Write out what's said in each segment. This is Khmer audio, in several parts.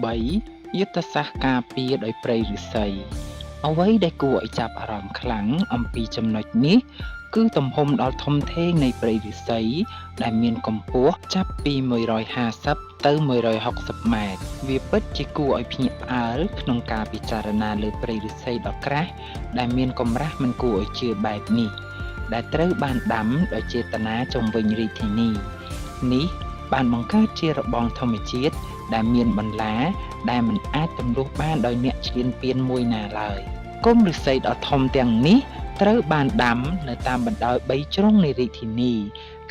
3 យុទ្ធសាស្ត្រការពារដោយព្រៃឫស្សីអ្វីដែលគួរឲ្យចាប់អារម្មណ៍ខ្លាំងអំពីចំណុចនេះគឺទំហំដ៏ធំធេងនៃព្រៃឫស្សីដែលមានកម្ពស់ចាប់ពី150ទៅ160ម៉ែត្រវាពិតជាគួរឲ្យភ្ញាក់ផ្អើលក្នុងការពិចារណាលើព្រៃឫស្សីដ៏ក្រាស់ដែលមានកម្រាស់មិនគួរឲ្យជឿបែបនេះដែលត្រូវបានដាំដោយចេតនាជុំវិញរាជធានីនេះបានបង្កើតជារបងធម្មជាតិដែលមានបន្លាដែលមិនអាចទម្លុះបានដោយអ្នកឈ្លានពានមួយណាឡើយគុម្ពឫស្សីដ៏ធំទាំងនេះត្រូវបានដាំនៅតាមបណ្ដោយ3ជ្រុងនៃរាជធានី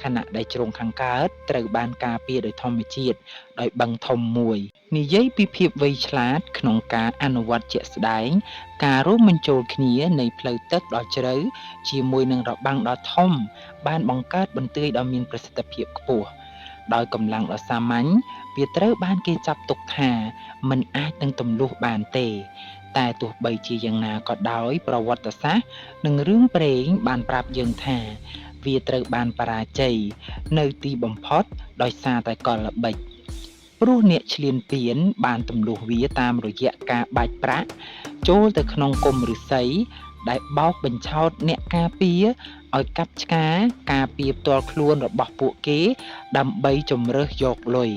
ខណៈដែលជ្រុងខាងកើតត្រូវបានការពារដោយធម្មជាតិដោយបឹងធំមួយនិយាយពីភាពវៃឆ្លាតក្នុងការអនុវត្តជាក់ស្ដែងការរួមបញ្ចូលគ្នានៃផ្លូវទឹកដ៏ជ្រៅជាមួយនឹងរបាំងដ៏ធំបានបង្កើតបន្ទាយដ៏មានប្រសិទ្ធភាពខ្ពស់ដោយកម្លាំងដ៏សាមញ្ញវាត្រូវបានគេចាត់ទុកថាមិនអាចនឹងទម្លុះបានទេតែទោះបីជាយ៉ាងណាក៏ដោយប្រវត្តិសាស្ត្រនិងរឿងព្រេងបានប្រាប់យើងថាវាត្រូវបានបរាជ័យនៅទីបំផុតដោយសារតែកលល្បិចព្រោះអ្នកឈ្លានពានបានទម្លុះវាតាមរយៈការបាច់ប្រាក់ចូលទៅក្នុងគុម្ពឫស្សីដែលបោកបញ្ឆោតអ្នកការពារឲ្យកាប់ឆ្ការការពារផ្ទាល់ខ្លួនរបស់ពួកគេដើម្បីជំរើសយកលុយ